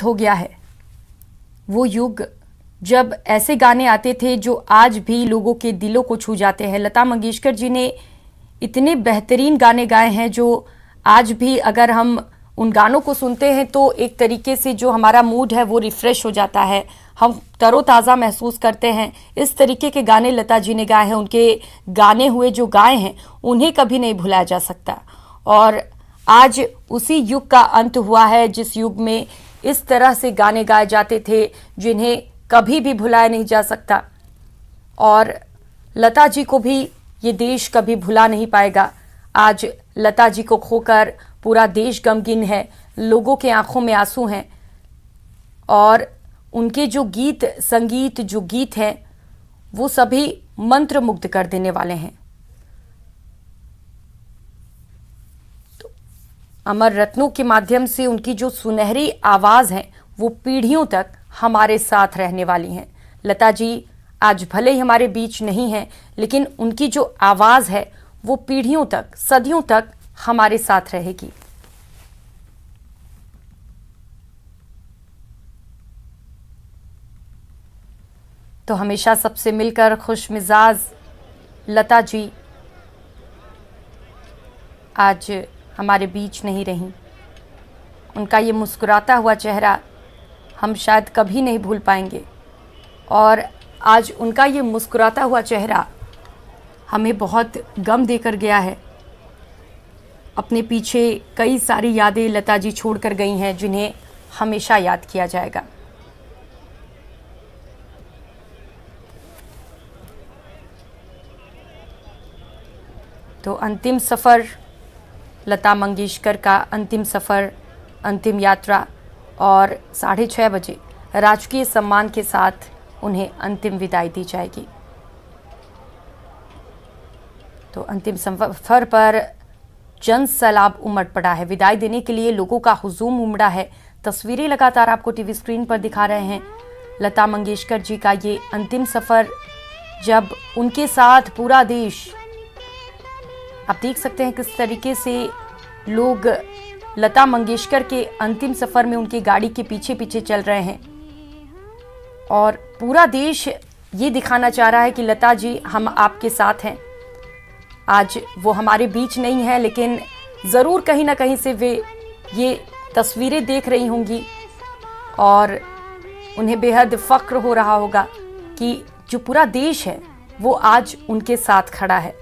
अंत हो गया है। वो युग जब ऐसे गाने आते थे जो आज भी लोगों के दिलों को छू जाते हैं। लता मंगेशकर जी ने इतने बेहतरीन गाने गाए हैं जो आज भी अगर हम उन गानों को सुनते हैं तो एक तरीके से जो हमारा मूड है वो रिफ्रेश हो जाता है, हम तरोताज़ा महसूस करते हैं। इस तरीके के गाने लता जी ने गाए हैं, उनके गाने हुए जो गाए हैं उन्हें कभी नहीं भुलाया जा सकता। और आज उसी युग का अंत हुआ है जिस युग में इस तरह से गाने गाए जाते थे जिन्हें कभी भी भुलाया नहीं जा सकता। और लता जी को भी ये देश कभी भुला नहीं पाएगा। आज लता जी को खोकर पूरा देश गमगीन है, लोगों के आंखों में आंसू हैं और उनके जो गीत संगीत जो गीत हैं वो सभी मंत्रमुग्ध कर देने वाले हैं। तो अमर रत्नों के माध्यम से उनकी जो सुनहरी आवाज है वो पीढ़ियों तक हमारे साथ रहने वाली हैं। लता जी आज भले ही हमारे बीच नहीं है, लेकिन उनकी जो आवाज है वो पीढ़ियों तक, सदियों तक हमारे साथ रहेगी। तो हमेशा सबसे मिलकर खुश मिजाज लता जी आज हमारे बीच नहीं रहीं। उनका ये मुस्कुराता हुआ चेहरा हम शायद कभी नहीं भूल पाएंगे और आज उनका ये मुस्कुराता हुआ चेहरा हमें बहुत गम देकर गया है। अपने पीछे कई सारी यादें लता जी छोड़कर गई हैं जिन्हें हमेशा याद किया जाएगा। तो अंतिम सफ़र, लता मंगेशकर का अंतिम सफ़र, अंतिम यात्रा और 6:30 बजे राजकीय सम्मान के साथ उन्हें अंतिम विदाई दी जाएगी। तो अंतिम सफ़र पर जन सैलाब उमड़ पड़ा है। विदाई देने के लिए लोगों का हुजूम उमड़ा है। तस्वीरें लगातार आपको टीवी स्क्रीन पर दिखा रहे हैं। लता मंगेशकर जी का ये अंतिम सफ़र, जब उनके साथ पूरा देश, आप देख सकते हैं किस तरीके से लोग लता मंगेशकर के अंतिम सफ़र में उनकी गाड़ी के पीछे पीछे चल रहे हैं और पूरा देश ये दिखाना चाह रहा है कि लता जी हम आपके साथ हैं। आज वो हमारे बीच नहीं है, लेकिन ज़रूर कहीं ना कहीं से वे ये तस्वीरें देख रही होंगी और उन्हें बेहद फ़ख्र हो रहा होगा कि जो पूरा देश है वो आज उनके साथ खड़ा है।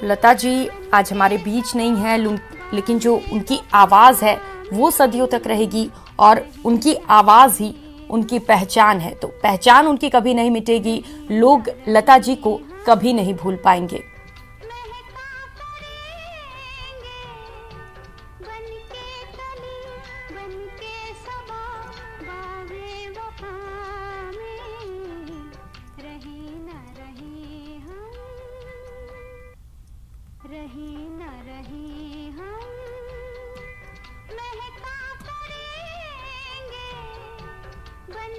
लता जी आज हमारे बीच नहीं है, लेकिन जो उनकी आवाज़ है वो सदियों तक रहेगी और उनकी आवाज़ ही उनकी पहचान है। तो पहचान उनकी कभी नहीं मिटेगी। लोग लता जी को कभी नहीं भूल पाएंगे।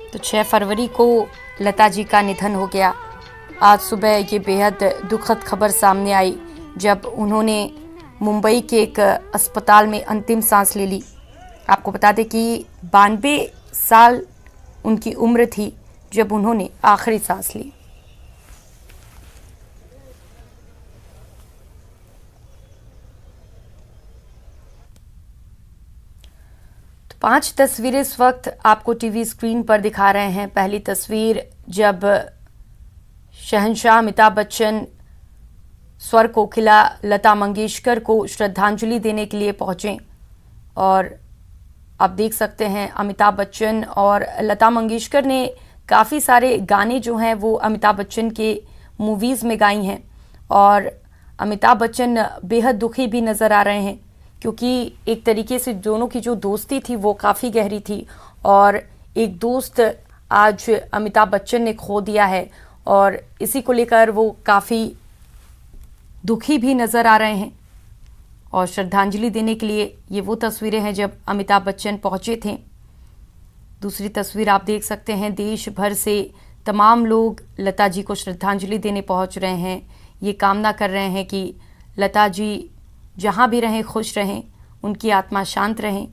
तो 6 फरवरी को लता जी का निधन हो गया। आज सुबह ये बेहद दुखद खबर सामने आई जब उन्होंने मुंबई के एक अस्पताल में अंतिम सांस ले ली। आपको बता दें कि 92 साल उनकी उम्र थी जब उन्होंने आखिरी सांस ली। तो 5 तस्वीरें इस वक्त आपको टीवी स्क्रीन पर दिखा रहे हैं। पहली तस्वीर जब शहंशाह अमिताभ बच्चन स्वर कोकिला लता मंगेशकर को श्रद्धांजलि देने के लिए पहुंचे और आप देख सकते हैं अमिताभ बच्चन और लता मंगेशकर ने काफ़ी सारे गाने जो हैं वो अमिताभ बच्चन के मूवीज़ में गाई हैं और अमिताभ बच्चन बेहद दुखी भी नज़र आ रहे हैं क्योंकि एक तरीके से दोनों की जो दोस्ती थी वो काफ़ी गहरी थी और एक दोस्त आज अमिताभ बच्चन ने खो दिया है और इसी को लेकर वो काफ़ी दुखी भी नज़र आ रहे हैं। और श्रद्धांजलि देने के लिए ये वो तस्वीरें हैं जब अमिताभ बच्चन पहुंचे थे। दूसरी तस्वीर आप देख सकते हैं, देश भर से तमाम लोग लता जी को श्रद्धांजलि देने पहुंच रहे हैं। ये कामना कर रहे हैं कि लता जी जहां भी रहें खुश रहें, उनकी आत्मा शांत रहें।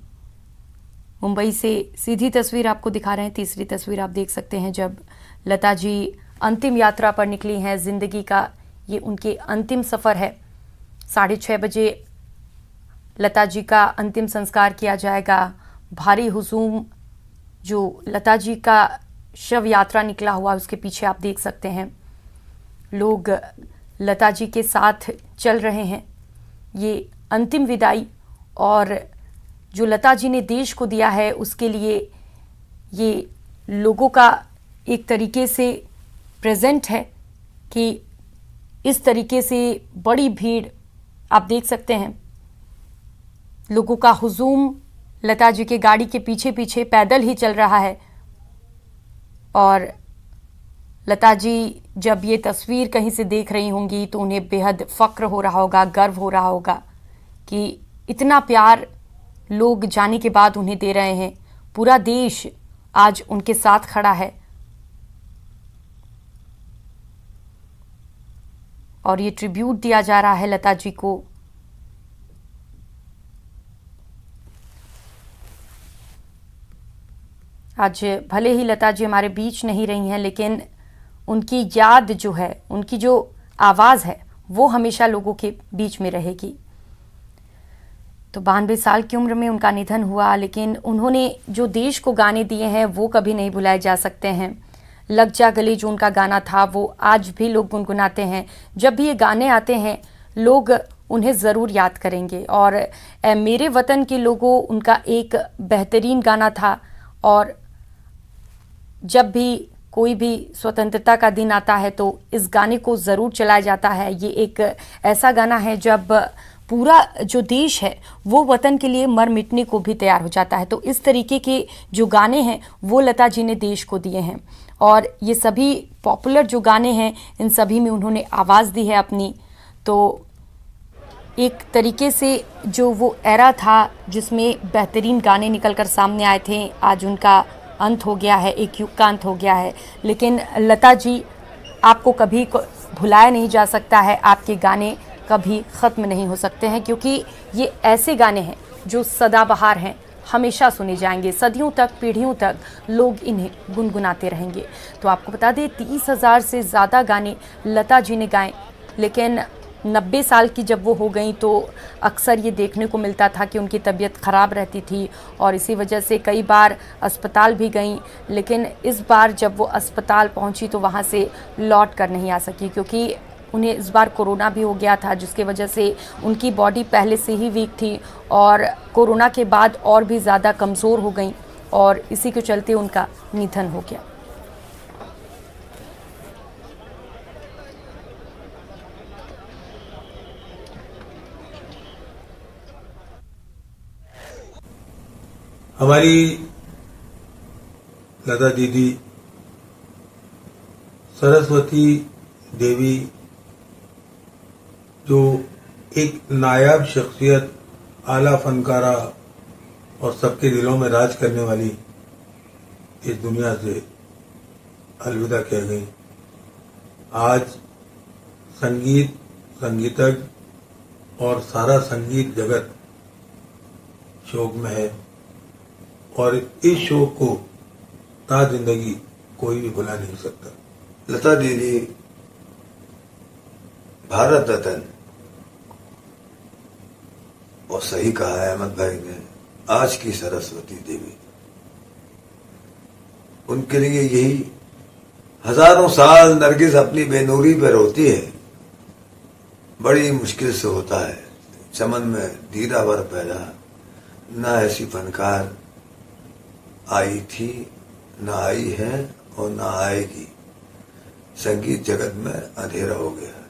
मुंबई से सीधी तस्वीर आपको दिखा रहे हैं। तीसरी तस्वीर आप देख सकते हैं जब लता जी अंतिम यात्रा पर निकली हैं जिंदगी का। ये उनके अंतिम सफ़र है। 6:30 बजे लता जी का अंतिम संस्कार किया जाएगा। भारी हुजूम जो लता जी का शव यात्रा निकला हुआ उसके पीछे आप देख सकते हैं। लोग लता जी के साथ चल रहे हैं। ये अंतिम विदाई और जो लता जी ने देश को दिया है उसके लिए ये लोगों का एक तरीके से प्रेजेंट है कि इस तरीके से बड़ी भीड़ आप देख सकते हैं। लोगों का हुजूम लता जी के गाड़ी के पीछे पीछे पैदल ही चल रहा है। और लता जी जब ये तस्वीर कहीं से देख रही होंगी तो उन्हें बेहद फ़ख्र हो रहा होगा, गर्व हो रहा होगा कि इतना प्यार लोग जाने के बाद उन्हें दे रहे हैं। पूरा देश आज उनके साथ खड़ा है और ये ट्रिब्यूट दिया जा रहा है लता जी को। आज भले ही लता जी हमारे बीच नहीं रही हैं, लेकिन उनकी याद जो है, उनकी जो आवाज़ है वो हमेशा लोगों के बीच में रहेगी। तो 92 साल की उम्र में उनका निधन हुआ, लेकिन उन्होंने जो देश को गाने दिए हैं वो कभी नहीं भुलाए जा सकते हैं। लग जा गले जो उनका गाना था वो आज भी लोग गुनगुनाते हैं। जब भी ये गाने आते हैं लोग उन्हें ज़रूर याद करेंगे। और मेरे वतन के लोगों उनका एक बेहतरीन गाना था। और जब भी कोई भी स्वतंत्रता का दिन आता है तो इस गाने को ज़रूर चलाया जाता है। ये एक ऐसा गाना है जब पूरा जो देश है वो वतन के लिए मर मिटने को भी तैयार हो जाता है। तो इस तरीके के जो गाने हैं वो लता जी ने देश को दिए हैं। और ये सभी पॉपुलर जो गाने हैं इन सभी में उन्होंने आवाज़ दी है अपनी। तो एक तरीके से जो वो एरा था जिसमें बेहतरीन गाने निकल कर सामने आए थे, आज उनका अंत हो गया है, एक युग का अंत हो गया है। लेकिन लता जी आपको कभी भुलाया नहीं जा सकता है। आपके गाने कभी ख़त्म नहीं हो सकते हैं, क्योंकि ये ऐसे गाने हैं जो सदाबहार हैं, हमेशा सुने जाएंगे। सदियों तक, पीढ़ियों तक लोग इन्हें गुनगुनाते रहेंगे। तो आपको बता दें 30,000 से ज़्यादा गाने लता जी ने गाए। लेकिन 90 साल की जब वो हो गई तो अक्सर ये देखने को मिलता था कि उनकी तबीयत ख़राब रहती थी और इसी वजह से कई बार अस्पताल भी गईं। लेकिन इस बार जब वो अस्पताल पहुंची तो वहां से लौट कर नहीं आ सकी, क्योंकि उन्हें इस बार कोरोना भी हो गया था, जिसके वजह से उनकी बॉडी पहले से ही वीक थी और कोरोना के बाद और भी ज़्यादा कमज़ोर हो गई और इसी के चलते उनका निधन हो गया। हमारी लता दीदी सरस्वती देवी जो एक नायाब शख्सियत, आला फनकारा और सबके दिलों में राज करने वाली इस दुनिया से अलविदा कह गई। आज संगीत, संगीतज्ञ और सारा संगीत जगत शोक में है और इस शोक को ता जिंदगी कोई भी भुला नहीं सकता। लता दीदी भारत रत्न, और सही कहा है अहमद भाई ने, आज की सरस्वती देवी। उनके लिए यही हजारों साल नरगिस अपनी बेनूरी पर रोती है, बड़ी मुश्किल से होता है चमन में दीदा वर पैदा। ना ऐसी फनकार आई थी, ना आई है और ना आएगी। संगीत जगत में अंधेरा हो गया।